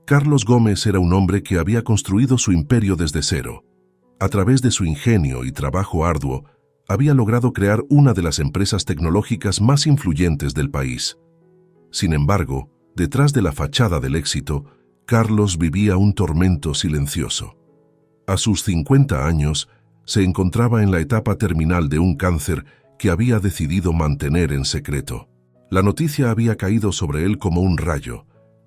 Carlos Gómez era un hombre que había construido su imperio desde cero. A través de su ingenio y trabajo arduo, había logrado crear una de las empresas tecnológicas más influyentes del país. Sin embargo, detrás de la fachada del éxito, Carlos vivía un tormento silencioso. A sus 50 años, se encontraba en la etapa terminal de un cáncer que había decidido mantener en secreto. La noticia había caído sobre él como un rayo,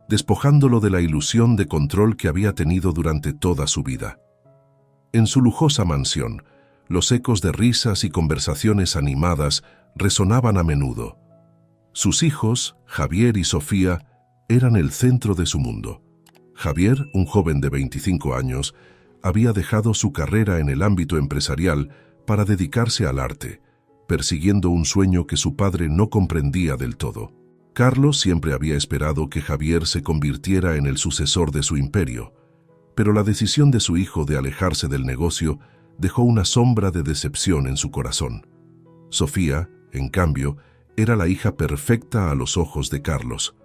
despojándolo de la ilusión de control que había tenido durante toda su vida. En su lujosa mansión, los ecos de risas y conversaciones animadas resonaban a menudo. Sus hijos, Javier y Sofía, eran el centro de su mundo. Javier, un joven de 25 años, había dejado su carrera en el ámbito empresarial para dedicarse al arte, persiguiendo un sueño que su padre no comprendía del todo. Carlos siempre había esperado que Javier se convirtiera en el sucesor de su imperio, pero la decisión de su hijo de alejarse del negocio dejó una sombra de decepción en su corazón. Sofía, en cambio, era la hija perfecta a los ojos de Carlos.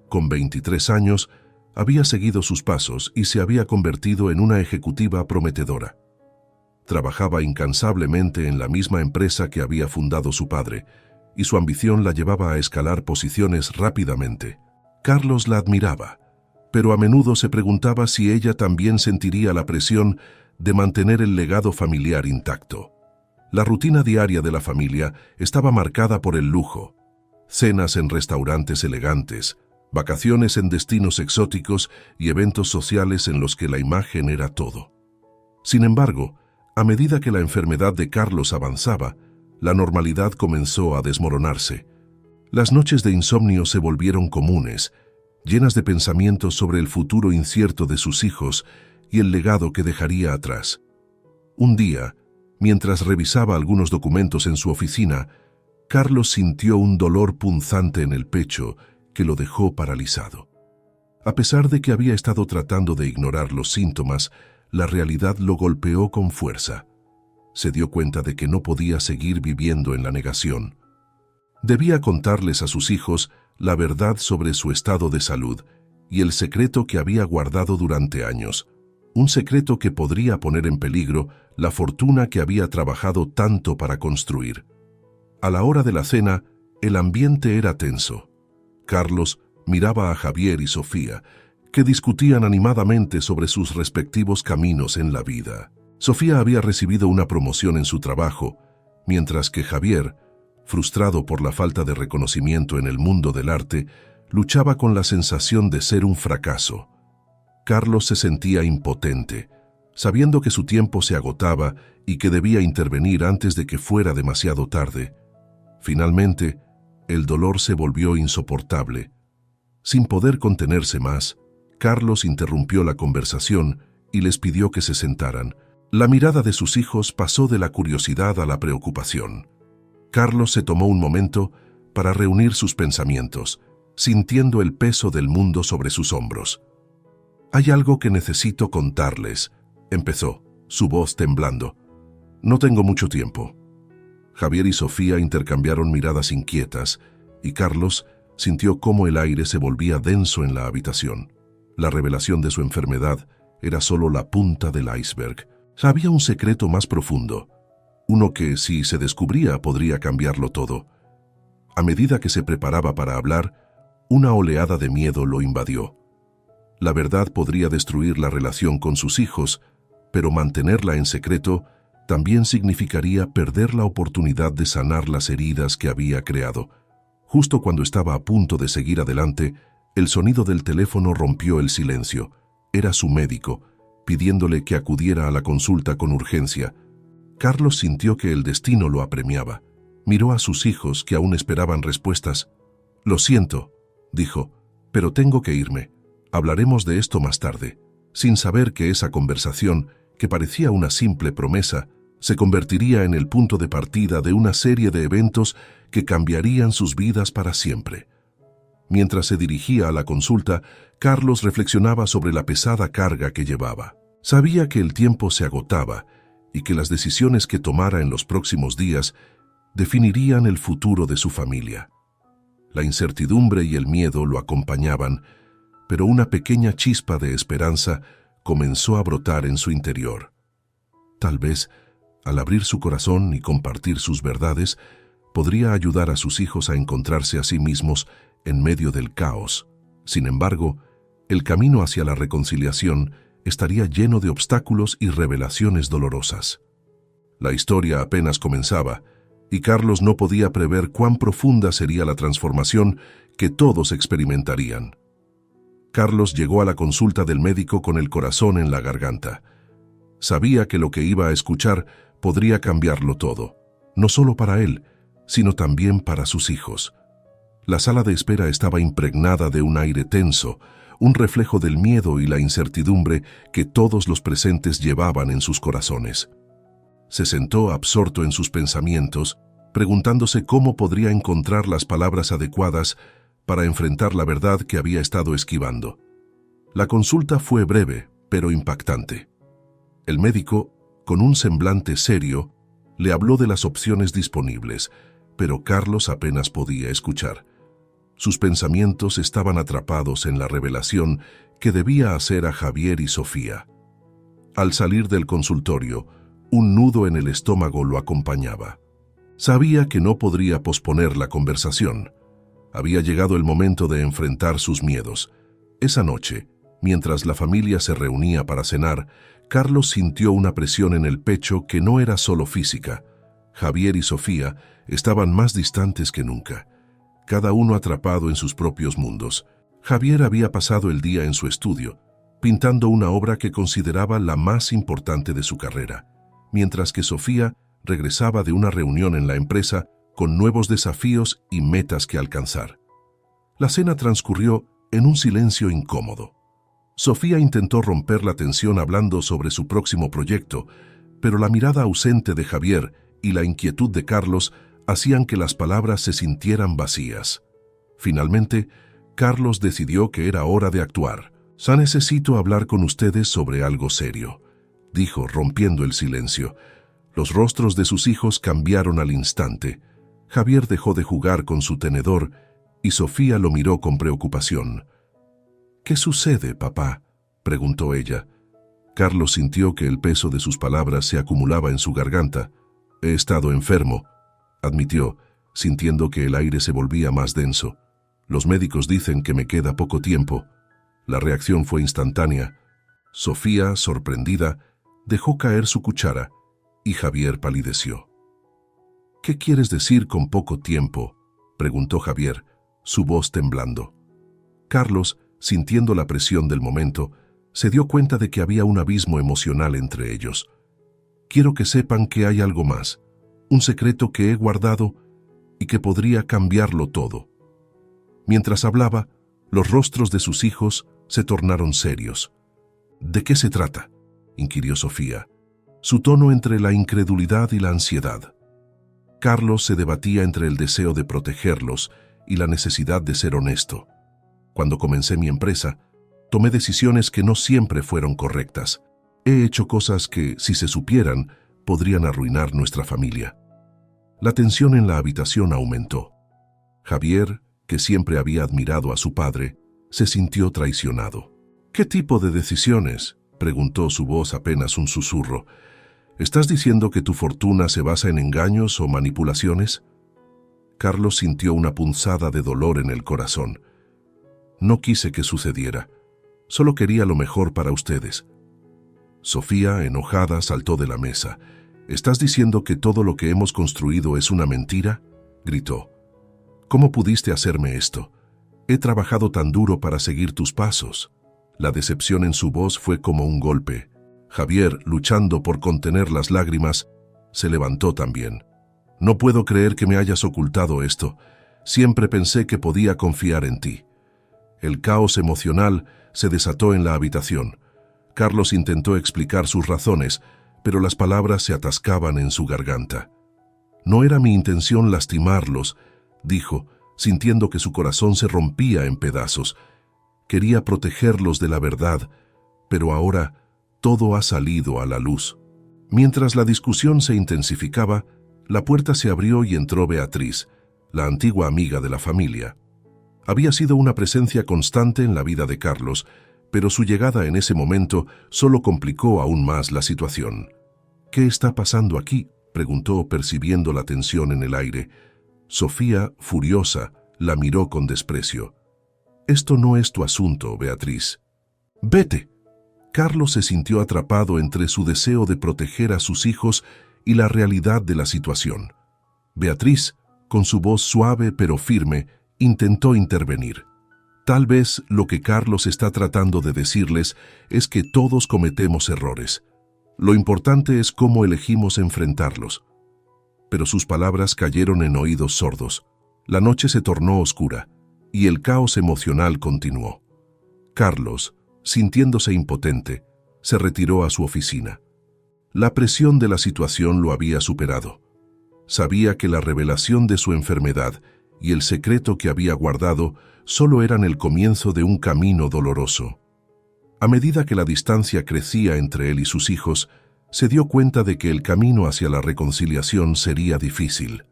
Con 23 años, había seguido sus pasos y se había convertido en una ejecutiva prometedora. Trabajaba incansablemente en la misma empresa que había fundado su padre, y su ambición la llevaba a escalar posiciones rápidamente. Carlos la admiraba, pero a menudo se preguntaba si ella también sentiría la presión de mantener el legado familiar intacto. La rutina diaria de la familia estaba marcada por el lujo: cenas en restaurantes elegantes, vacaciones en destinos exóticos y eventos sociales en los que la imagen era todo. Sin embargo, a medida que la enfermedad de Carlos avanzaba, la normalidad comenzó a desmoronarse. Las noches de insomnio se volvieron comunes, llenas de pensamientos sobre el futuro incierto de sus hijos y el legado que dejaría atrás. Un día, mientras revisaba algunos documentos en su oficina, Carlos sintió un dolor punzante en el pecho que lo dejó paralizado. A pesar de que había estado tratando de ignorar los síntomas, la realidad lo golpeó con fuerza. Se dio cuenta de que no podía seguir viviendo en la negación. Debía contarles a sus hijos la verdad sobre su estado de salud y el secreto que había guardado durante años, un secreto que podría poner en peligro la fortuna que había trabajado tanto para construir. A la hora de la cena, el ambiente era tenso. Carlos miraba a Javier y Sofía, que discutían animadamente sobre sus respectivos caminos en la vida. Sofía había recibido una promoción en su trabajo, mientras que Javier, frustrado por la falta de reconocimiento en el mundo del arte, luchaba con la sensación de ser un fracaso. Carlos se sentía impotente, sabiendo que su tiempo se agotaba y que debía intervenir antes de que fuera demasiado tarde. Finalmente, el dolor se volvió insoportable. Sin poder contenerse más, Carlos interrumpió la conversación y les pidió que se sentaran. La mirada de sus hijos pasó de la curiosidad a la preocupación. Carlos se tomó un momento para reunir sus pensamientos, sintiendo el peso del mundo sobre sus hombros. «Hay algo que necesito contarles», empezó, su voz temblando. «No tengo mucho tiempo». Javier y Sofía intercambiaron miradas inquietas, y Carlos sintió cómo el aire se volvía denso en la habitación. La revelación de su enfermedad era solo la punta del iceberg. Había un secreto más profundo, uno que, si se descubría, podría cambiarlo todo. A medida que se preparaba para hablar, una oleada de miedo lo invadió. La verdad podría destruir la relación con sus hijos, pero mantenerla en secreto también significaría perder la oportunidad de sanar las heridas que había creado. Justo cuando estaba a punto de seguir adelante, el sonido del teléfono rompió el silencio. Era su médico, pidiéndole que acudiera a la consulta con urgencia. Carlos sintió que el destino lo apremiaba. Miró a sus hijos, que aún esperaban respuestas. «Lo siento», dijo, «pero tengo que irme. Hablaremos de esto más tarde», sin saber que esa conversación, que parecía una simple promesa, se convertiría en el punto de partida de una serie de eventos que cambiarían sus vidas para siempre. Mientras se dirigía a la consulta, Carlos reflexionaba sobre la pesada carga que llevaba. Sabía que el tiempo se agotaba y que las decisiones que tomara en los próximos días definirían el futuro de su familia. La incertidumbre y el miedo lo acompañaban, pero una pequeña chispa de esperanza comenzó a brotar en su interior. Tal vez, al abrir su corazón y compartir sus verdades, podría ayudar a sus hijos a encontrarse a sí mismos en medio del caos. Sin embargo, el camino hacia la reconciliación estaría lleno de obstáculos y revelaciones dolorosas. La historia apenas comenzaba, y Carlos no podía prever cuán profunda sería la transformación que todos experimentarían. Carlos llegó a la consulta del médico con el corazón en la garganta. Sabía que lo que iba a escuchar podría cambiarlo todo, no solo para él, sino también para sus hijos. La sala de espera estaba impregnada de un aire tenso, un reflejo del miedo y la incertidumbre que todos los presentes llevaban en sus corazones. Se sentó absorto en sus pensamientos, preguntándose cómo podría encontrar las palabras adecuadas para enfrentar la verdad que había estado esquivando. La consulta fue breve, pero impactante. El médico, con un semblante serio, le habló de las opciones disponibles, pero Carlos apenas podía escuchar. Sus pensamientos estaban atrapados en la revelación que debía hacer a Javier y Sofía. Al salir del consultorio, un nudo en el estómago lo acompañaba. Sabía que no podría posponer la conversación. Había llegado el momento de enfrentar sus miedos. Esa noche, mientras la familia se reunía para cenar, Carlos sintió una presión en el pecho que no era solo física. Javier y Sofía estaban más distantes que nunca, cada uno atrapado en sus propios mundos. Javier había pasado el día en su estudio, pintando una obra que consideraba la más importante de su carrera, mientras que Sofía regresaba de una reunión en la empresa con nuevos desafíos y metas que alcanzar. La cena transcurrió en un silencio incómodo. Sofía intentó romper la tensión hablando sobre su próximo proyecto, pero la mirada ausente de Javier y la inquietud de Carlos hacían que las palabras se sintieran vacías. Finalmente, Carlos decidió que era hora de actuar. Necesito hablar con ustedes sobre algo serio», dijo, rompiendo el silencio. Los rostros de sus hijos cambiaron al instante. Javier dejó de jugar con su tenedor y Sofía lo miró con preocupación. «¿Qué sucede, papá?», preguntó ella. Carlos sintió que el peso de sus palabras se acumulaba en su garganta. «He estado enfermo», admitió, sintiendo que el aire se volvía más denso. «Los médicos dicen que me queda poco tiempo». La reacción fue instantánea. Sofía, sorprendida, dejó caer su cuchara y Javier palideció. «¿Qué quieres decir con poco tiempo?», preguntó Javier, su voz temblando. Carlos, sintiendo la presión del momento, se dio cuenta de que había un abismo emocional entre ellos. «Quiero que sepan que hay algo más, un secreto que he guardado y que podría cambiarlo todo». Mientras hablaba, los rostros de sus hijos se tornaron serios. «¿De qué se trata?», inquirió Sofía, su tono entre la incredulidad y la ansiedad. Carlos se debatía entre el deseo de protegerlos y la necesidad de ser honesto. «Cuando comencé mi empresa, tomé decisiones que no siempre fueron correctas. He hecho cosas que, si se supieran, podrían arruinar nuestra familia». La tensión en la habitación aumentó. Javier, que siempre había admirado a su padre, se sintió traicionado. «¿Qué tipo de decisiones?», preguntó, su voz apenas un susurro. «¿Estás diciendo que tu fortuna se basa en engaños o manipulaciones?». Carlos sintió una punzada de dolor en el corazón. «No quise que sucediera. Solo quería lo mejor para ustedes». Sofía, enojada, saltó de la mesa. «¿Estás diciendo que todo lo que hemos construido es una mentira?», gritó. «¿Cómo pudiste hacerme esto? He trabajado tan duro para seguir tus pasos». La decepción en su voz fue como un golpe. Javier, luchando por contener las lágrimas, se levantó también. «No puedo creer que me hayas ocultado esto. Siempre pensé que podía confiar en ti». El caos emocional se desató en la habitación. Carlos intentó explicar sus razones, pero las palabras se atascaban en su garganta. «No era mi intención lastimarlos», dijo, sintiendo que su corazón se rompía en pedazos. «Quería protegerlos de la verdad, pero ahora todo ha salido a la luz». Mientras la discusión se intensificaba, la puerta se abrió y entró Beatriz, la antigua amiga de la familia. Había sido una presencia constante en la vida de Carlos, pero su llegada en ese momento solo complicó aún más la situación. «¿Qué está pasando aquí?», preguntó, percibiendo la tensión en el aire. Sofía, furiosa, la miró con desprecio. «Esto no es tu asunto, Beatriz. ¡Vete!». Carlos se sintió atrapado entre su deseo de proteger a sus hijos y la realidad de la situación. Beatriz, con su voz suave pero firme, intentó intervenir. Tal vez lo que Carlos está tratando de decirles es que todos cometemos errores. Lo importante es cómo elegimos enfrentarlos. Pero sus palabras cayeron en oídos sordos. La noche se tornó oscura y el caos emocional continuó. Carlos, sintiéndose impotente, se retiró a su oficina. La presión de la situación lo había superado. Sabía que la revelación de su enfermedad y el secreto que había guardado solo eran el comienzo de un camino doloroso. A medida que la distancia crecía entre él y sus hijos, se dio cuenta de que el camino hacia la reconciliación sería difícil.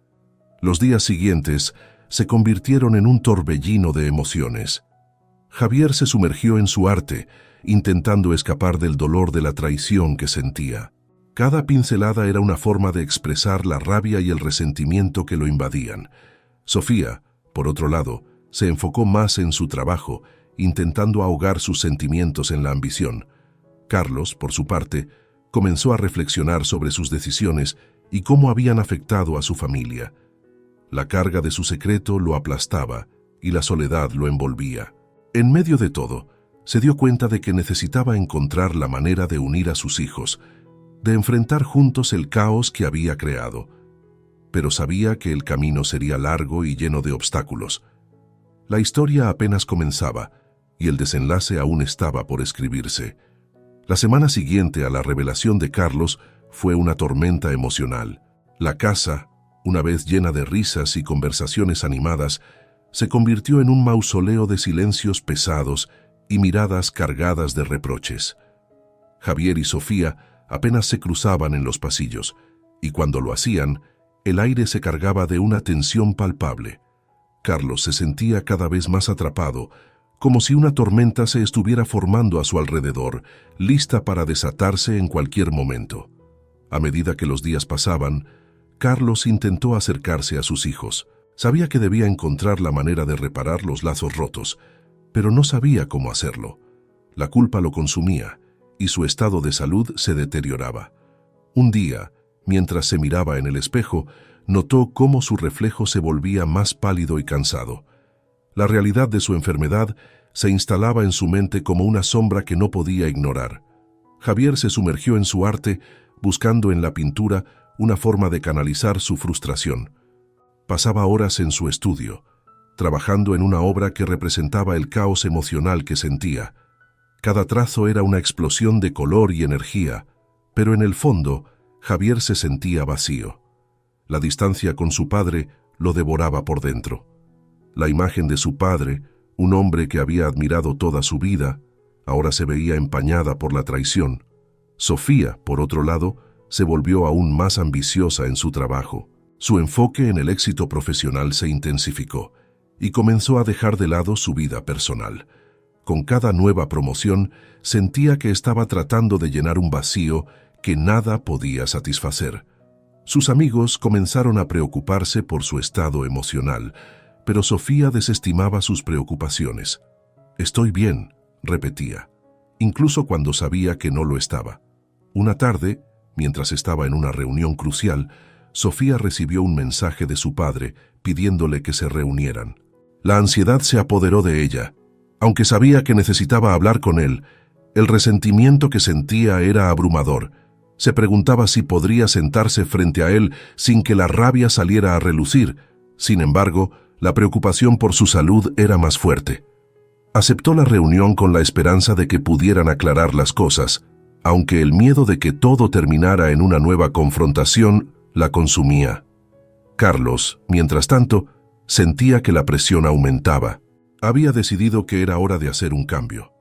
Los días siguientes se convirtieron en un torbellino de emociones. Javier se sumergió en su arte, intentando escapar del dolor de la traición que sentía. Cada pincelada era una forma de expresar la rabia y el resentimiento que lo invadían. Sofía, por otro lado, se enfocó más en su trabajo, intentando ahogar sus sentimientos en la ambición. Carlos, por su parte, comenzó a reflexionar sobre sus decisiones y cómo habían afectado a su familia. La carga de su secreto lo aplastaba y la soledad lo envolvía. En medio de todo, se dio cuenta de que necesitaba encontrar la manera de unir a sus hijos, de enfrentar juntos el caos que había creado. Pero sabía que el camino sería largo y lleno de obstáculos. La historia apenas comenzaba y el desenlace aún estaba por escribirse. La semana siguiente a la revelación de Carlos fue una tormenta emocional. La casa, una vez llena de risas y conversaciones animadas, se convirtió en un mausoleo de silencios pesados y miradas cargadas de reproches. Javier y Sofía apenas se cruzaban en los pasillos, y cuando lo hacían, el aire se cargaba de una tensión palpable. Carlos se sentía cada vez más atrapado, como si una tormenta se estuviera formando a su alrededor, lista para desatarse en cualquier momento. A medida que los días pasaban, Carlos intentó acercarse a sus hijos. Sabía que debía encontrar la manera de reparar los lazos rotos, pero no sabía cómo hacerlo. La culpa lo consumía, y su estado de salud se deterioraba. Un día, mientras se miraba en el espejo, notó cómo su reflejo se volvía más pálido y cansado. La realidad de su enfermedad se instalaba en su mente como una sombra que no podía ignorar. Javier se sumergió en su arte, buscando en la pintura una forma de canalizar su frustración. Pasaba horas en su estudio, trabajando en una obra que representaba el caos emocional que sentía. Cada trazo era una explosión de color y energía, pero en el fondo, Javier se sentía vacío. La distancia con su padre lo devoraba por dentro. La imagen de su padre, un hombre que había admirado toda su vida, ahora se veía empañada por la traición. Sofía, por otro lado, se volvió aún más ambiciosa en su trabajo. Su enfoque en el éxito profesional se intensificó y comenzó a dejar de lado su vida personal. Con cada nueva promoción, sentía que estaba tratando de llenar un vacío que nada podía satisfacer. Sus amigos comenzaron a preocuparse por su estado emocional, pero Sofía desestimaba sus preocupaciones. «Estoy bien», repetía, incluso cuando sabía que no lo estaba. Una tarde, mientras estaba en una reunión crucial, Sofía recibió un mensaje de su padre pidiéndole que se reunieran. La ansiedad se apoderó de ella. Aunque sabía que necesitaba hablar con él, el resentimiento que sentía era abrumador. Se preguntaba si podría sentarse frente a él sin que la rabia saliera a relucir. Sin embargo, la preocupación por su salud era más fuerte. Aceptó la reunión con la esperanza de que pudieran aclarar las cosas, aunque el miedo de que todo terminara en una nueva confrontación la consumía. Carlos, mientras tanto, sentía que la presión aumentaba. Había decidido que era hora de hacer un cambio.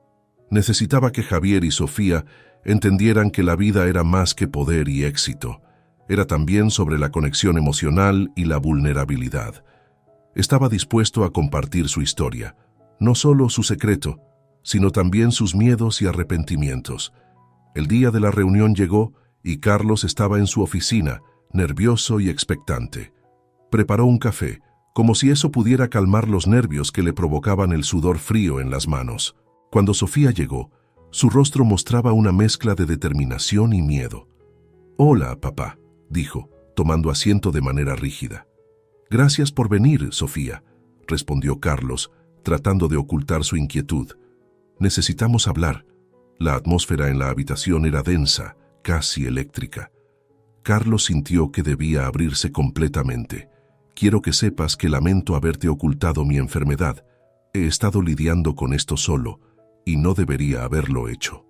Necesitaba que Javier y Sofía entendieran que la vida era más que poder y éxito. Era también sobre la conexión emocional y la vulnerabilidad. Estaba dispuesto a compartir su historia, no solo su secreto, sino también sus miedos y arrepentimientos. El día de la reunión llegó y Carlos estaba en su oficina, nervioso y expectante. Preparó un café, como si eso pudiera calmar los nervios que le provocaban el sudor frío en las manos. Cuando Sofía llegó, su rostro mostraba una mezcla de determinación y miedo. «Hola, papá», dijo, tomando asiento de manera rígida. «Gracias por venir, Sofía», respondió Carlos, tratando de ocultar su inquietud. «Necesitamos hablar». La atmósfera en la habitación era densa, casi eléctrica. Carlos sintió que debía abrirse completamente. «Quiero que sepas que lamento haberte ocultado mi enfermedad. He estado lidiando con esto solo, y no debería haberlo hecho».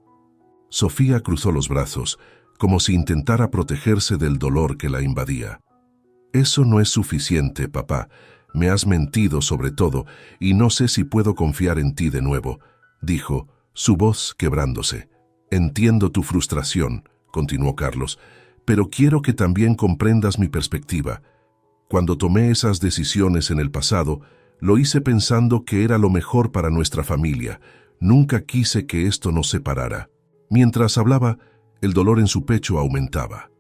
Sofía cruzó los brazos, como si intentara protegerse del dolor que la invadía. «Eso no es suficiente, papá. Me has mentido sobre todo, y no sé si puedo confiar en ti de nuevo», dijo, su voz quebrándose. «Entiendo tu frustración», continuó Carlos, «pero quiero que también comprendas mi perspectiva. Cuando tomé esas decisiones en el pasado, lo hice pensando que era lo mejor para nuestra familia. Nunca quise que esto nos separara». Mientras hablaba, el dolor en su pecho aumentaba.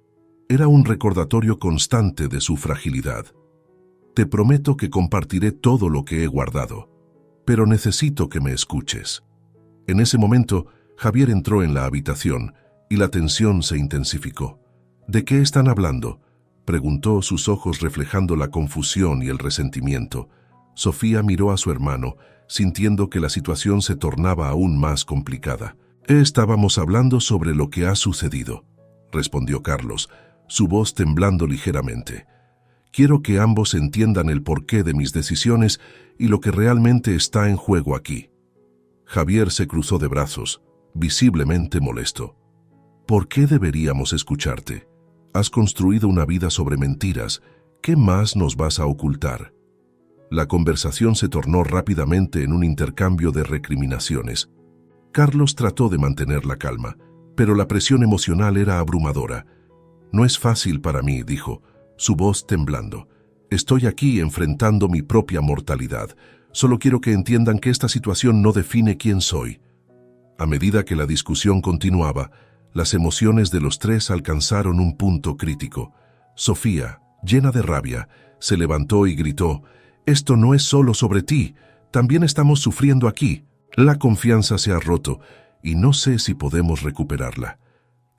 Era un recordatorio constante de su fragilidad. «Te prometo que compartiré todo lo que he guardado, pero necesito que me escuches». En ese momento, Javier entró en la habitación y la tensión se intensificó. «¿De qué están hablando?», preguntó, sus ojos reflejando la confusión y el resentimiento. Sofía miró a su hermano, sintiendo que la situación se tornaba aún más complicada. «Estábamos hablando sobre lo que ha sucedido», respondió Carlos, su voz temblando ligeramente. «Quiero que ambos entiendan el porqué de mis decisiones y lo que realmente está en juego aquí». Javier se cruzó de brazos, visiblemente molesto. «¿Por qué deberíamos escucharte? Has construido una vida sobre mentiras. ¿Qué más nos vas a ocultar?». La conversación se tornó rápidamente en un intercambio de recriminaciones. Carlos trató de mantener la calma, pero la presión emocional era abrumadora. «No es fácil para mí», dijo, su voz temblando. «Estoy aquí enfrentando mi propia mortalidad. Solo quiero que entiendan que esta situación no define quién soy». A medida que la discusión continuaba, las emociones de los tres alcanzaron un punto crítico. Sofía, llena de rabia, se levantó y gritó: «Esto no es solo sobre ti, también estamos sufriendo aquí. La confianza se ha roto y no sé si podemos recuperarla».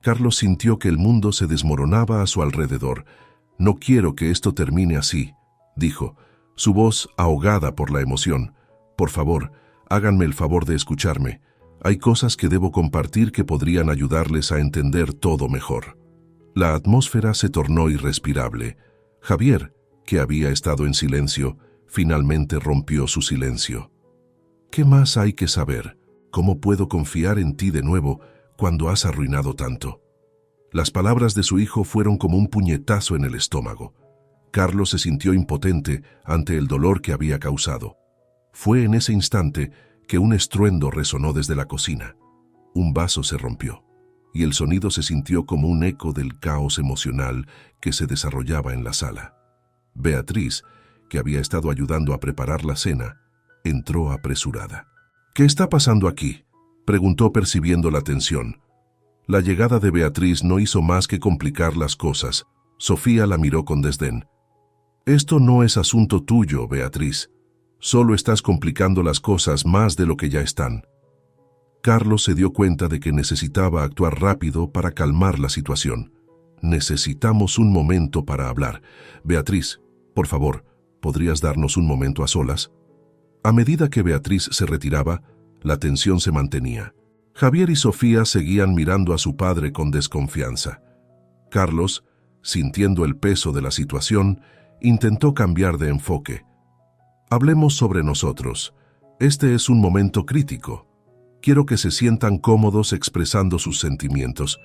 Carlos sintió que el mundo se desmoronaba a su alrededor. «No quiero que esto termine así», dijo, su voz ahogada por la emoción. «Por favor, háganme el favor de escucharme. Hay cosas que debo compartir que podrían ayudarles a entender todo mejor». La atmósfera se tornó irrespirable. Javier, que había estado en silencio, finalmente rompió su silencio. «¿Qué más hay que saber? ¿Cómo puedo confiar en ti de nuevo cuando has arruinado tanto?». Las palabras de su hijo fueron como un puñetazo en el estómago. Carlos se sintió impotente ante el dolor que había causado. Fue en ese instante que un estruendo resonó desde la cocina. Un vaso se rompió, y el sonido se sintió como un eco del caos emocional que se desarrollaba en la sala. Beatriz, que había estado ayudando a preparar la cena, entró apresurada. «¿Qué está pasando aquí?», preguntó, percibiendo la tensión. La llegada de Beatriz no hizo más que complicar las cosas. Sofía la miró con desdén. «Esto no es asunto tuyo, Beatriz. Solo estás complicando las cosas más de lo que ya están». Carlos se dio cuenta de que necesitaba actuar rápido para calmar la situación. «Necesitamos un momento para hablar. Beatriz, por favor, ¿podrías darnos un momento a solas?». A medida que Beatriz se retiraba, la tensión se mantenía. Javier y Sofía seguían mirando a su padre con desconfianza. Carlos, sintiendo el peso de la situación, intentó cambiar de enfoque. «Hablemos sobre nosotros. Este es un momento crítico. Quiero que se sientan cómodos expresando sus sentimientos,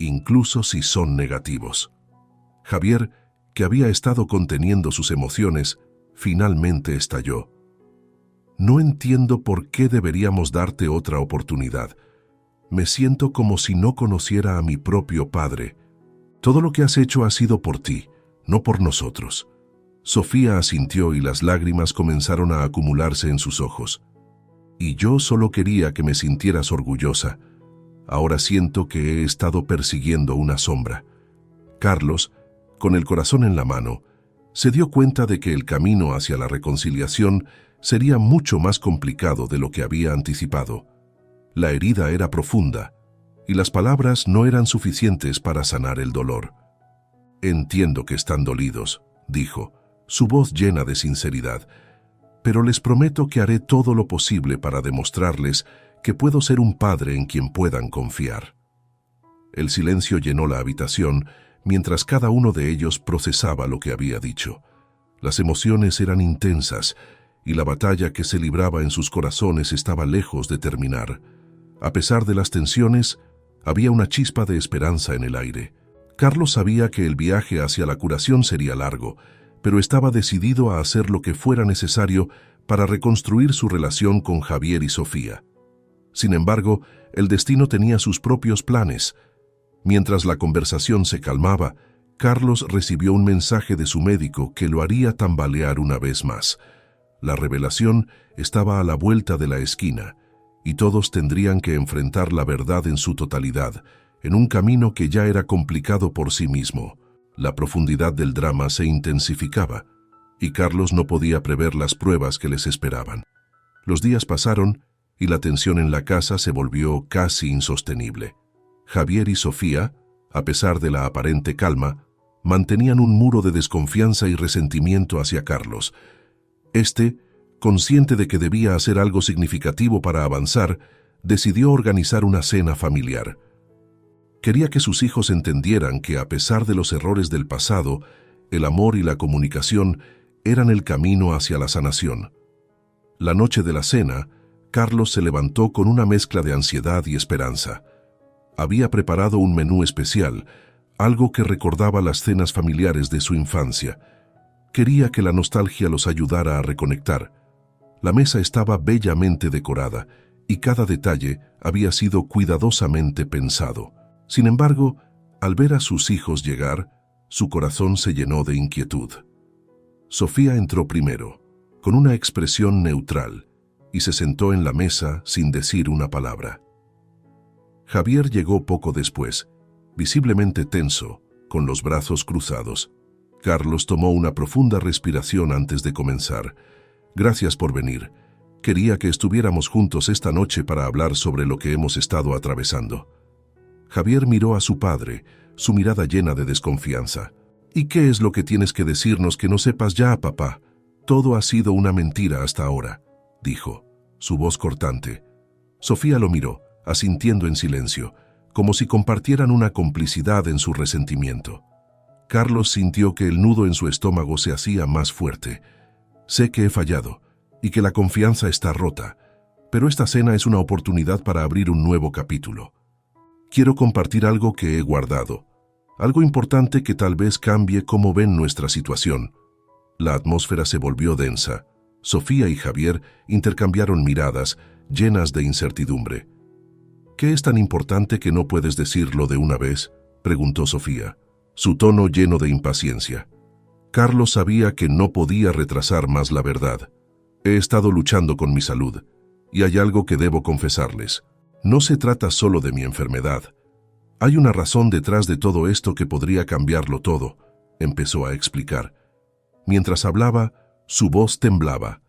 incluso si son negativos». Javier, que había estado conteniendo sus emociones, finalmente estalló. «No entiendo por qué deberíamos darte otra oportunidad. Me siento como si no conociera a mi propio padre. Todo lo que has hecho ha sido por ti, no por nosotros. Sofía asintió y las lágrimas comenzaron a acumularse en sus ojos. Y yo solo quería que me sintieras orgullosa. Ahora siento que he estado persiguiendo una sombra. Carlos, con el corazón en la mano, se dio cuenta de que el camino hacia la reconciliación sería mucho más complicado de lo que había anticipado. La herida era profunda, y las palabras no eran suficientes para sanar el dolor. «Entiendo que están dolidos», dijo, su voz llena de sinceridad, «pero les prometo que haré todo lo posible para demostrarles que puedo ser un padre en quien puedan confiar». El silencio llenó la habitación mientras cada uno de ellos procesaba lo que había dicho. Las emociones eran intensas y la batalla que se libraba en sus corazones estaba lejos de terminar. A pesar de las tensiones, había una chispa de esperanza en el aire. Carlos sabía que el viaje hacia la curación sería largo, pero estaba decidido a hacer lo que fuera necesario para reconstruir su relación con Javier y Sofía. Sin embargo, el destino tenía sus propios planes. Mientras la conversación se calmaba, Carlos recibió un mensaje de su médico que lo haría tambalear una vez más. La revelación estaba a la vuelta de la esquina, y todos tendrían que enfrentar la verdad en su totalidad, en un camino que ya era complicado por sí mismo. La profundidad del drama se intensificaba, y Carlos no podía prever las pruebas que les esperaban. Los días pasaron, y la tensión en la casa se volvió casi insostenible. Javier y Sofía, a pesar de la aparente calma, mantenían un muro de desconfianza y resentimiento hacia Carlos. Este, consciente de que debía hacer algo significativo para avanzar, decidió organizar una cena familiar. Quería que sus hijos entendieran que, a pesar de los errores del pasado, el amor y la comunicación eran el camino hacia la sanación. La noche de la cena, Carlos se levantó con una mezcla de ansiedad y esperanza. Había preparado un menú especial, algo que recordaba las cenas familiares de su infancia. Quería que la nostalgia los ayudara a reconectar. La mesa estaba bellamente decorada, y cada detalle había sido cuidadosamente pensado. Sin embargo, al ver a sus hijos llegar, su corazón se llenó de inquietud. Sofía entró primero, con una expresión neutral, y se sentó en la mesa sin decir una palabra. Javier llegó poco después, visiblemente tenso, con los brazos cruzados. Carlos tomó una profunda respiración antes de comenzar. «Gracias por venir. Quería que estuviéramos juntos esta noche para hablar sobre lo que hemos estado atravesando». Javier miró a su padre, su mirada llena de desconfianza. «¿Y qué es lo que tienes que decirnos que no sepas ya, papá? Todo ha sido una mentira hasta ahora», dijo, su voz cortante. Sofía lo miró, asintiendo en silencio, como si compartieran una complicidad en su resentimiento. Carlos sintió que el nudo en su estómago se hacía más fuerte. «Sé que he fallado, y que la confianza está rota, pero esta cena es una oportunidad para abrir un nuevo capítulo. Quiero compartir algo que he guardado, algo importante que tal vez cambie cómo ven nuestra situación». La atmósfera se volvió densa. Sofía y Javier intercambiaron miradas, llenas de incertidumbre. «¿Qué es tan importante que no puedes decirlo de una vez?», preguntó Sofía, su tono lleno de impaciencia. Carlos sabía que no podía retrasar más la verdad. «He estado luchando con mi salud, y hay algo que debo confesarles. No se trata solo de mi enfermedad. Hay una razón detrás de todo esto que podría cambiarlo todo», empezó a explicar. Mientras hablaba, su voz temblaba.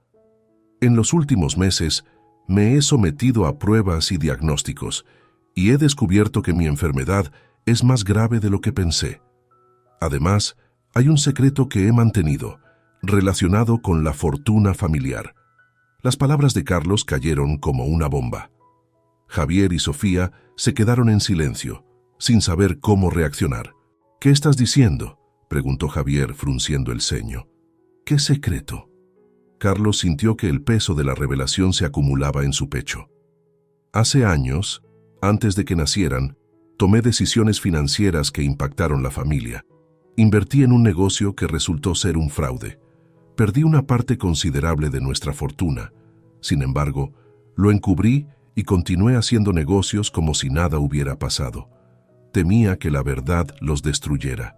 «En los últimos meses, me he sometido a pruebas y diagnósticos, y he descubierto que mi enfermedad es más grave de lo que pensé. Además, hay un secreto que he mantenido, relacionado con la fortuna familiar». Las palabras de Carlos cayeron como una bomba. Javier y Sofía se quedaron en silencio, sin saber cómo reaccionar. «¿Qué estás diciendo?», preguntó Javier, frunciendo el ceño. «¿Qué secreto?». Carlos sintió que el peso de la revelación se acumulaba en su pecho. «Hace años, antes de que nacieran, tomé decisiones financieras que impactaron la familia. Invertí en un negocio que resultó ser un fraude. Perdí una parte considerable de nuestra fortuna. Sin embargo, lo encubrí y continué haciendo negocios como si nada hubiera pasado. Temía que la verdad los destruyera».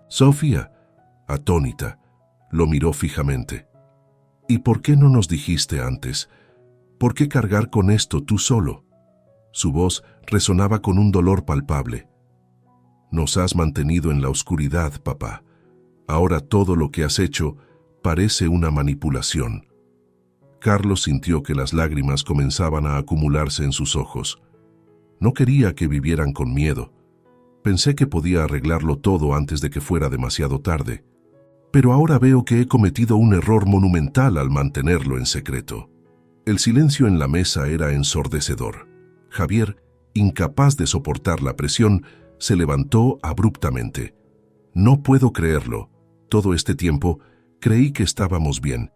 Sofía, atónita, Lo miró fijamente. ¿Y por qué no nos dijiste antes? ¿Por qué cargar con esto tú solo? Su voz resonaba con un dolor palpable. Nos has mantenido en la oscuridad, papá. Ahora todo lo que has hecho parece una manipulación. Carlos sintió que las lágrimas comenzaban a acumularse en sus ojos. No quería que vivieran con miedo. Pensé que podía arreglarlo todo antes de que fuera demasiado tarde. Pero ahora veo que he cometido un error monumental al mantenerlo en secreto. El silencio en la mesa era ensordecedor. Javier, incapaz de soportar la presión, se levantó abruptamente. No puedo creerlo. Todo este tiempo creí que estábamos bien.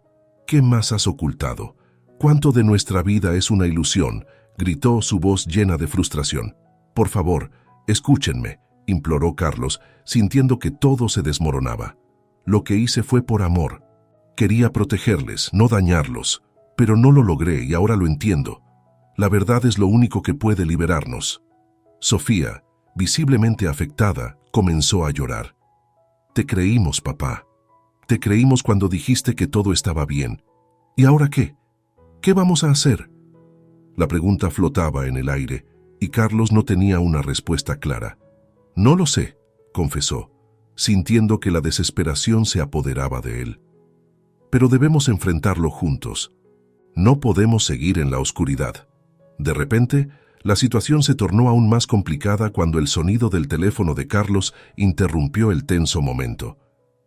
¿Qué más has ocultado? ¿Cuánto de nuestra vida es una ilusión?, gritó su voz llena de frustración. Por favor, escúchenme, imploró Carlos, sintiendo que todo se desmoronaba. Lo que hice fue por amor. Quería protegerles, no dañarlos, pero no lo logré y ahora lo entiendo. La verdad es lo único que puede liberarnos. Sofía, visiblemente afectada, comenzó a llorar. Te creímos, papá. Te creímos cuando dijiste que todo estaba bien. ¿Y ahora qué? ¿Qué vamos a hacer? La pregunta flotaba en el aire y Carlos no tenía una respuesta clara. No lo sé, confesó, sintiendo que la desesperación se apoderaba de él. Pero debemos enfrentarlo juntos. No podemos seguir en la oscuridad. De repente, la situación se tornó aún más complicada cuando el sonido del teléfono de Carlos interrumpió el tenso momento.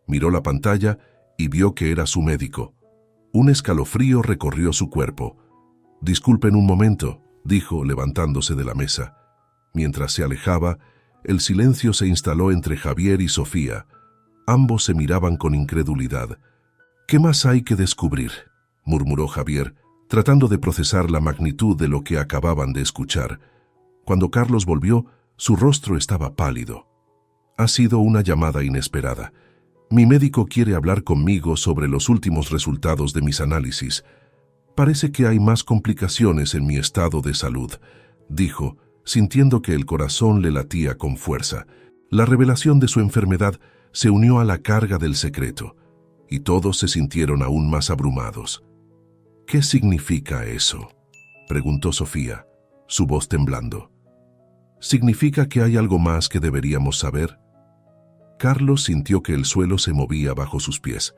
Miró la pantalla y vio que era su médico. Un escalofrío recorrió su cuerpo. «Disculpen un momento», dijo levantándose de la mesa. Mientras se alejaba, el silencio se instaló entre Javier y Sofía. Ambos se miraban con incredulidad. «¿Qué más hay que descubrir?», murmuró Javier, tratando de procesar la magnitud de lo que acababan de escuchar. Cuando Carlos volvió, su rostro estaba pálido. «Ha sido una llamada inesperada. Mi médico quiere hablar conmigo sobre los últimos resultados de mis análisis. Parece que hay más complicaciones en mi estado de salud», dijo, sintiendo que el corazón le latía con fuerza. La revelación de su enfermedad se unió a la carga del secreto, y todos se sintieron aún más abrumados. «¿Qué significa eso?», preguntó Sofía, su voz temblando. «¿Significa que hay algo más que deberíamos saber?». Carlos sintió que el suelo se movía bajo sus pies.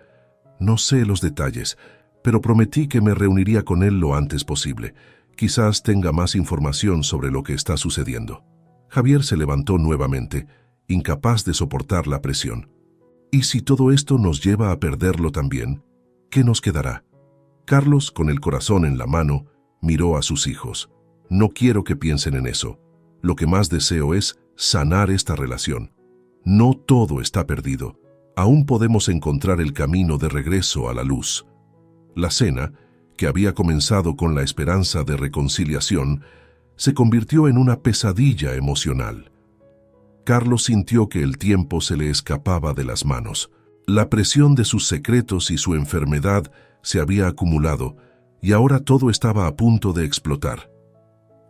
«No sé los detalles, pero prometí que me reuniría con él lo antes posible. Quizás tenga más información sobre lo que está sucediendo». Javier se levantó nuevamente, incapaz de soportar la presión. «¿Y si todo esto nos lleva a perderlo también? ¿Qué nos quedará?». Carlos, con el corazón en la mano, miró a sus hijos. «No quiero que piensen en eso. Lo que más deseo es sanar esta relación. No todo está perdido. Aún podemos encontrar el camino de regreso a la luz». La cena, que había comenzado con la esperanza de reconciliación, se convirtió en una pesadilla emocional. Carlos sintió que el tiempo se le escapaba de las manos. La presión de sus secretos y su enfermedad se había acumulado, y ahora todo estaba a punto de explotar.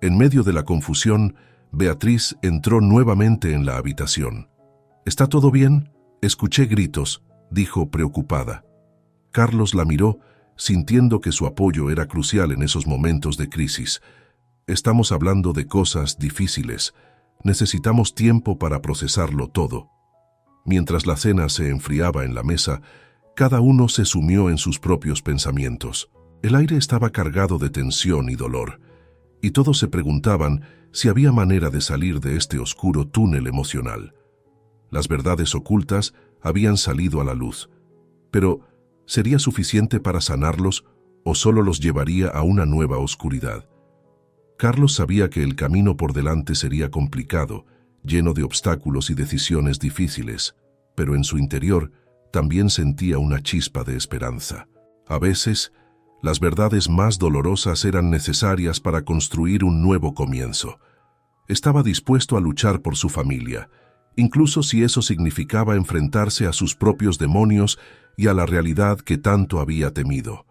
En medio de la confusión, Beatriz entró nuevamente en la habitación. «¿Está todo bien?», escuché gritos, dijo preocupada. Carlos la miró, sintiendo que su apoyo era crucial en esos momentos de crisis. «Estamos hablando de cosas difíciles. Necesitamos tiempo para procesarlo todo». Mientras la cena se enfriaba en la mesa, cada uno se sumió en sus propios pensamientos. El aire estaba cargado de tensión y dolor, y todos se preguntaban si había manera de salir de este oscuro túnel emocional. Las verdades ocultas habían salido a la luz, pero ¿sería suficiente para sanarlos o solo los llevaría a una nueva oscuridad? Carlos sabía que el camino por delante sería complicado, lleno de obstáculos y decisiones difíciles, pero en su interior también sentía una chispa de esperanza. A veces, las verdades más dolorosas eran necesarias para construir un nuevo comienzo. Estaba dispuesto a luchar por su familia, incluso si eso significaba enfrentarse a sus propios demonios y a la realidad que tanto había temido.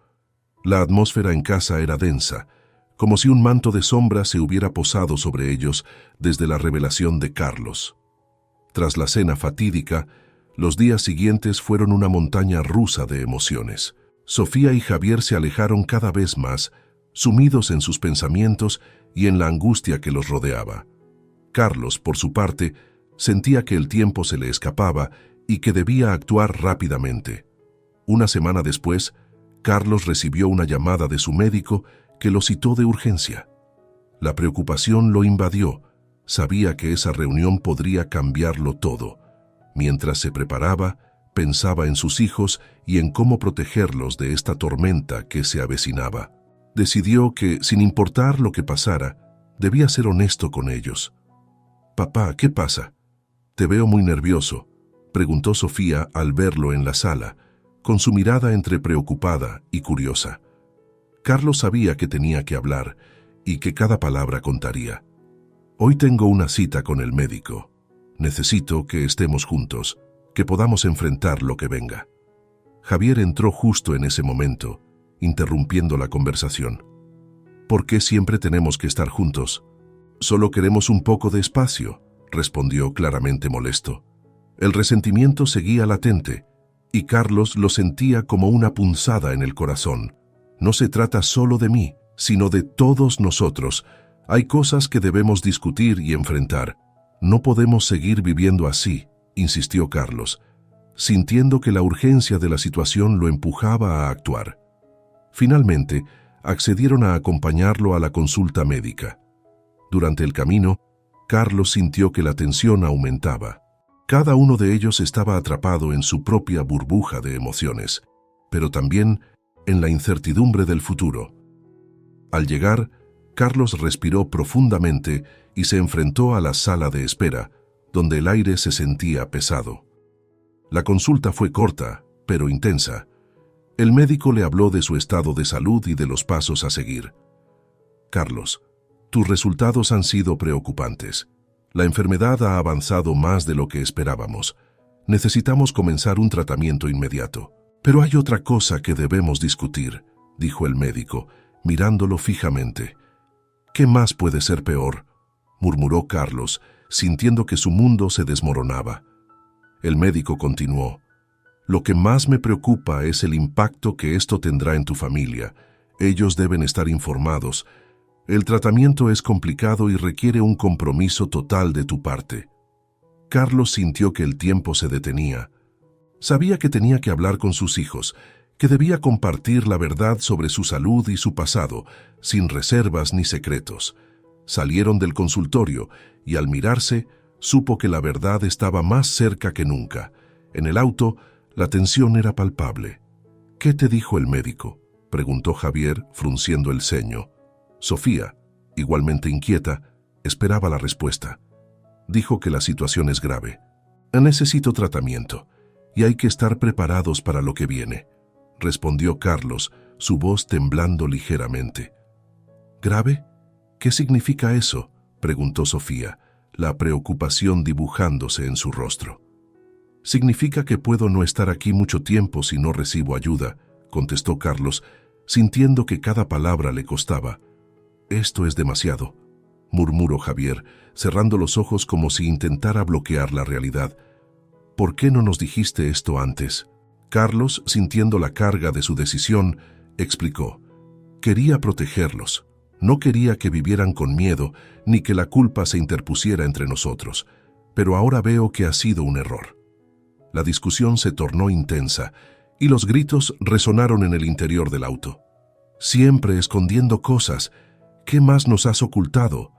La atmósfera en casa era densa, como si un manto de sombra se hubiera posado sobre ellos desde la revelación de Carlos. Tras la cena fatídica, Los días siguientes fueron una montaña rusa de emociones. Sofía y Javier se alejaron cada vez más, sumidos en sus pensamientos y en la angustia que los rodeaba. Carlos, por su parte, sentía que el tiempo se le escapaba y que debía actuar rápidamente. Una semana después, Carlos recibió una llamada de su médico que lo citó de urgencia. La preocupación lo invadió. Sabía que esa reunión podría cambiarlo todo. Mientras se preparaba, pensaba en sus hijos y en cómo protegerlos de esta tormenta que se avecinaba. Decidió que, sin importar lo que pasara, debía ser honesto con ellos. «Papá, ¿qué pasa? Te veo muy nervioso», preguntó Sofía al verlo en la sala, con su mirada entre preocupada y curiosa. Carlos sabía que tenía que hablar y que cada palabra contaría. «Hoy tengo una cita con el médico. Necesito que estemos juntos, que podamos enfrentar lo que venga». Javier entró justo en ese momento, interrumpiendo la conversación. «¿Por qué siempre tenemos que estar juntos? Solo queremos un poco de espacio», respondió claramente molesto. El resentimiento seguía latente, y Carlos lo sentía como una punzada en el corazón. «No se trata solo de mí, sino de todos nosotros. Hay cosas que debemos discutir y enfrentar. No podemos seguir viviendo así», insistió Carlos, sintiendo que la urgencia de la situación lo empujaba a actuar. Finalmente, accedieron a acompañarlo a la consulta médica. Durante el camino, Carlos sintió que la tensión aumentaba. Cada uno de ellos estaba atrapado en su propia burbuja de emociones, pero también en la incertidumbre del futuro. Al llegar, Carlos respiró profundamente y se enfrentó a la sala de espera, donde el aire se sentía pesado. La consulta fue corta, pero intensa. El médico le habló de su estado de salud y de los pasos a seguir. «Carlos, tus resultados han sido preocupantes. La enfermedad ha avanzado más de lo que esperábamos. Necesitamos comenzar un tratamiento inmediato. Pero hay otra cosa que debemos discutir», dijo el médico, mirándolo fijamente. «¿Qué más puede ser peor?», murmuró Carlos, sintiendo que su mundo se desmoronaba. El médico continuó. «Lo que más me preocupa es el impacto que esto tendrá en tu familia. Ellos deben estar informados. El tratamiento es complicado y requiere un compromiso total de tu parte». Carlos sintió que el tiempo se detenía. Sabía que tenía que hablar con sus hijos, que debía compartir la verdad sobre su salud y su pasado, sin reservas ni secretos. Salieron del consultorio y al mirarse, supo que la verdad estaba más cerca que nunca. En el auto, la tensión era palpable. «¿Qué te dijo el médico?», preguntó Javier, frunciendo el ceño. Sofía, igualmente inquieta, esperaba la respuesta. Dijo que la situación es grave. «Necesito tratamiento, y hay que estar preparados para lo que viene», respondió Carlos, su voz temblando ligeramente. «¿Grave? ¿Qué significa eso?», preguntó Sofía, la preocupación dibujándose en su rostro. «Significa que puedo no estar aquí mucho tiempo si no recibo ayuda», contestó Carlos, sintiendo que cada palabra le costaba. «Esto es demasiado», murmuró Javier, cerrando los ojos como si intentara bloquear la realidad. «¿Por qué no nos dijiste esto antes?». Carlos, sintiendo la carga de su decisión, explicó. «Quería protegerlos. No quería que vivieran con miedo ni que la culpa se interpusiera entre nosotros. Pero ahora veo que ha sido un error». La discusión se tornó intensa y los gritos resonaron en el interior del auto. «Siempre escondiendo cosas. ¿Qué más nos has ocultado?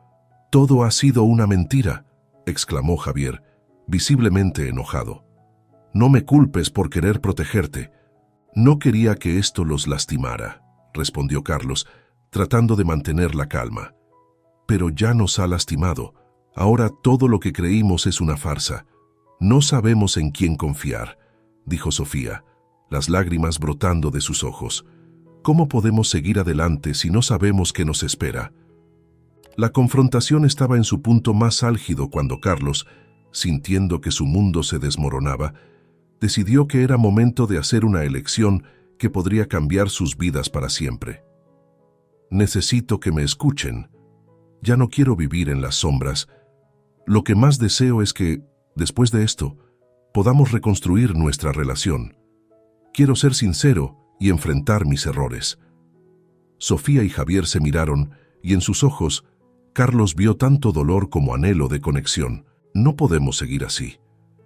Todo ha sido una mentira», exclamó Javier, visiblemente enojado. «No me culpes por querer protegerte. No quería que esto los lastimara», respondió Carlos, tratando de mantener la calma. «Pero ya nos ha lastimado. Ahora todo lo que creímos es una farsa. No sabemos en quién confiar», dijo Sofía, las lágrimas brotando de sus ojos. «¿Cómo podemos seguir adelante si no sabemos qué nos espera?». La confrontación estaba en su punto más álgido cuando Carlos, sintiendo que su mundo se desmoronaba, decidió que era momento de hacer una elección que podría cambiar sus vidas para siempre. «Necesito que me escuchen. Ya no quiero vivir en las sombras. Lo que más deseo es que, después de esto, podamos reconstruir nuestra relación. Quiero ser sincero y enfrentar mis errores. Sofía y Javier se miraron y en sus ojos, Carlos vio tanto dolor como anhelo de conexión. No podemos seguir así.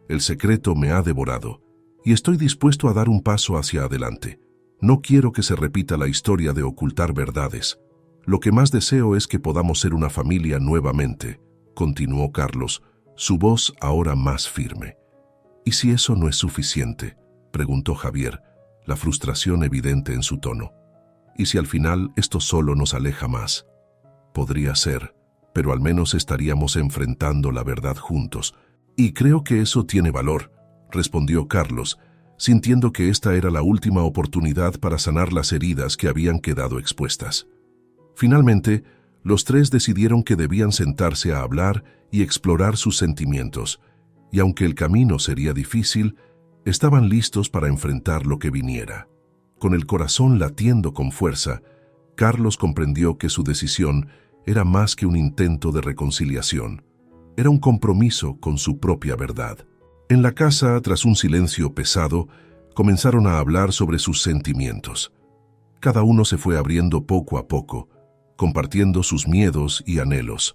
El secreto me ha devorado y estoy dispuesto a dar un paso hacia adelante. No quiero que se repita la historia de ocultar verdades. Lo que más deseo es que podamos ser una familia nuevamente, continuó Carlos, su voz ahora más firme. ¿Y si eso no es suficiente?, preguntó Javier, la frustración evidente en su tono. ¿Y si al final esto solo nos aleja más? Podría ser, pero al menos estaríamos enfrentando la verdad juntos. Y creo que eso tiene valor, respondió Carlos, sintiendo que esta era la última oportunidad para sanar las heridas que habían quedado expuestas. Finalmente, los tres decidieron que debían sentarse a hablar y explorar sus sentimientos, y aunque el camino sería difícil, estaban listos para enfrentar lo que viniera. Con el corazón latiendo con fuerza, Carlos comprendió que su decisión era más que un intento de reconciliación. Era un compromiso con su propia verdad. En la casa, tras un silencio pesado, comenzaron a hablar sobre sus sentimientos. Cada uno se fue abriendo poco a poco, compartiendo sus miedos y anhelos.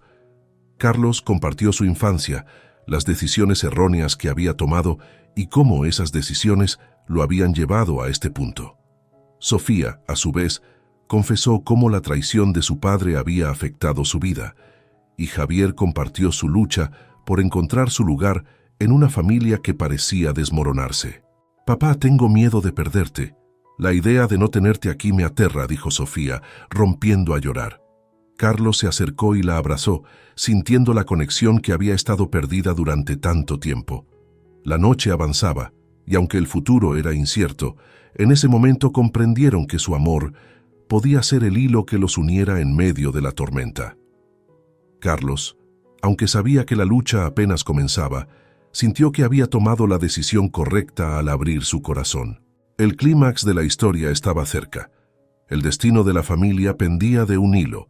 Carlos compartió su infancia, las decisiones erróneas que había tomado y cómo esas decisiones lo habían llevado a este punto. Sofía, a su vez, confesó cómo la traición de su padre había afectado su vida, y Javier compartió su lucha por encontrar su lugar en una familia que parecía desmoronarse. «Papá, tengo miedo de perderte. La idea de no tenerte aquí me aterra», dijo Sofía, rompiendo a llorar. Carlos se acercó y la abrazó, sintiendo la conexión que había estado perdida durante tanto tiempo. La noche avanzaba, y aunque el futuro era incierto, en ese momento comprendieron que su amor podía ser el hilo que los uniera en medio de la tormenta. Carlos, aunque sabía que la lucha apenas comenzaba, sintió que había tomado la decisión correcta al abrir su corazón. El clímax de la historia estaba cerca. El destino de la familia pendía de un hilo,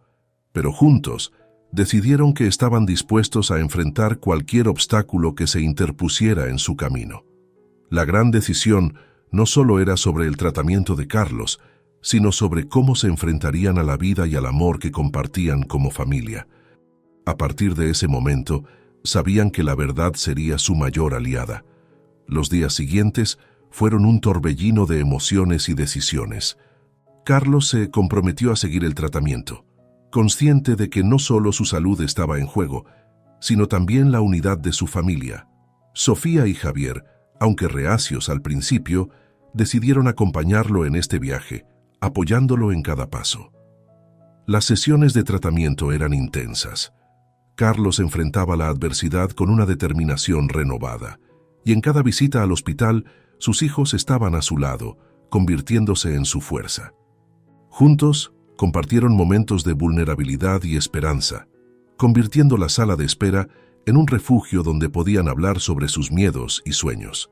pero juntos decidieron que estaban dispuestos a enfrentar cualquier obstáculo que se interpusiera en su camino. La gran decisión no solo era sobre el tratamiento de Carlos, sino sobre cómo se enfrentarían a la vida y al amor que compartían como familia. A partir de ese momento, sabían que la verdad sería su mayor aliada. Los días siguientes fueron un torbellino de emociones y decisiones. Carlos se comprometió a seguir el tratamiento, consciente de que no solo su salud estaba en juego, sino también la unidad de su familia. Sofía y Javier, aunque reacios al principio, decidieron acompañarlo en este viaje, apoyándolo en cada paso. Las sesiones de tratamiento eran intensas. Carlos enfrentaba la adversidad con una determinación renovada, y en cada visita al hospital, sus hijos estaban a su lado, convirtiéndose en su fuerza. Juntos, compartieron momentos de vulnerabilidad y esperanza, convirtiendo la sala de espera en un refugio donde podían hablar sobre sus miedos y sueños.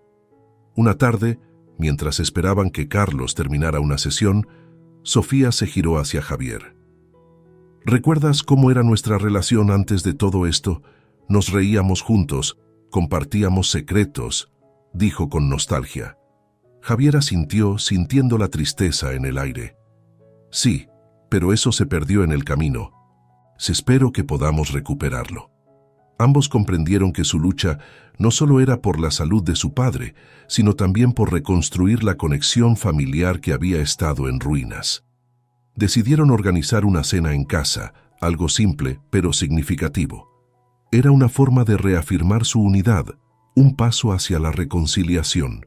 Una tarde, mientras esperaban que Carlos terminara una sesión, Sofía se giró hacia Javier. «¿Recuerdas cómo era nuestra relación antes de todo esto? Nos reíamos juntos, compartíamos secretos», dijo con nostalgia. Javier asintió, sintiendo la tristeza en el aire. «Sí, pero eso se perdió en el camino. Espero que podamos recuperarlo». Ambos comprendieron que su lucha no solo era por la salud de su padre, sino también por reconstruir la conexión familiar que había estado en ruinas. Decidieron organizar una cena en casa, algo simple pero significativo. Era una forma de reafirmar su unidad, un paso hacia la reconciliación.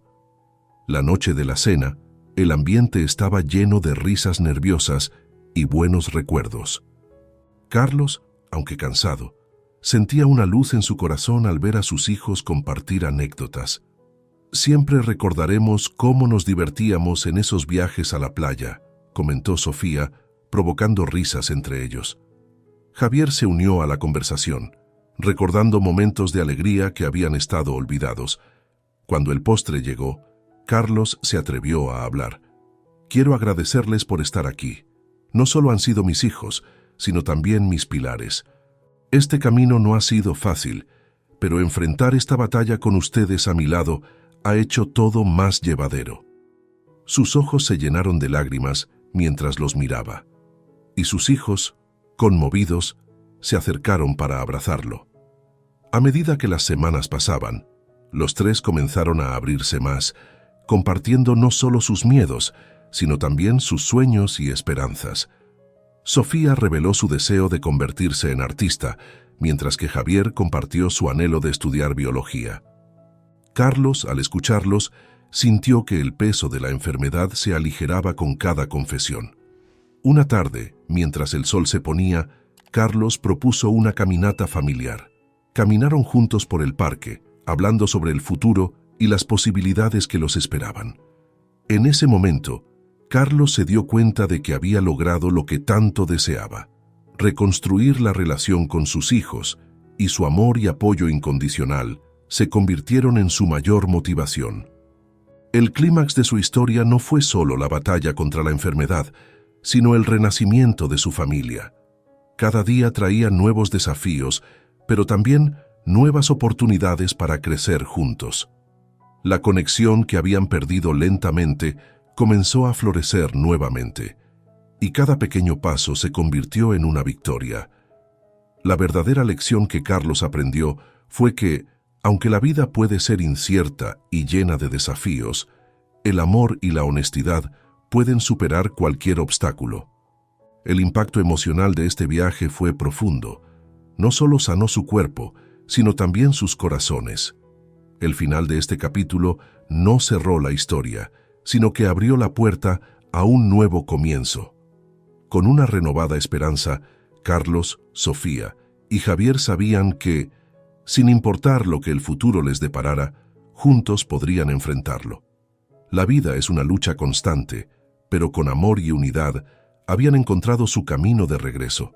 La noche de la cena, el ambiente estaba lleno de risas nerviosas y buenos recuerdos. Carlos, aunque cansado, sentía una luz en su corazón al ver a sus hijos compartir anécdotas. «Siempre recordaremos cómo nos divertíamos en esos viajes a la playa», comentó Sofía, provocando risas entre ellos. Javier se unió a la conversación, recordando momentos de alegría que habían estado olvidados. Cuando el postre llegó, Carlos se atrevió a hablar. «Quiero agradecerles por estar aquí. No solo han sido mis hijos, sino también mis pilares. Este camino no ha sido fácil, pero enfrentar esta batalla con ustedes a mi lado ha hecho todo más llevadero. Sus ojos se llenaron de lágrimas mientras los miraba, y sus hijos, conmovidos, se acercaron para abrazarlo. A medida que las semanas pasaban, los tres comenzaron a abrirse más, compartiendo no solo sus miedos, sino también sus sueños y esperanzas. Sofía reveló su deseo de convertirse en artista, mientras que Javier compartió su anhelo de estudiar biología. Carlos, al escucharlos, sintió que el peso de la enfermedad se aligeraba con cada confesión. Una tarde, mientras el sol se ponía, Carlos propuso una caminata familiar. Caminaron juntos por el parque, hablando sobre el futuro y las posibilidades que los esperaban. En ese momento, Carlos se dio cuenta de que había logrado lo que tanto deseaba: reconstruir la relación con sus hijos, y su amor y apoyo incondicional se convirtieron en su mayor motivación. El clímax de su historia no fue solo la batalla contra la enfermedad, sino el renacimiento de su familia. Cada día traía nuevos desafíos, pero también nuevas oportunidades para crecer juntos. La conexión que habían perdido lentamente comenzó a florecer nuevamente, y cada pequeño paso se convirtió en una victoria. La verdadera lección que Carlos aprendió fue que, aunque la vida puede ser incierta y llena de desafíos, el amor y la honestidad pueden superar cualquier obstáculo. El impacto emocional de este viaje fue profundo. No solo sanó su cuerpo, sino también sus corazones. El final de este capítulo no cerró la historia, sino que abrió la puerta a un nuevo comienzo. Con una renovada esperanza, Carlos, Sofía y Javier sabían que, sin importar lo que el futuro les deparara, juntos podrían enfrentarlo. La vida es una lucha constante, pero con amor y unidad habían encontrado su camino de regreso.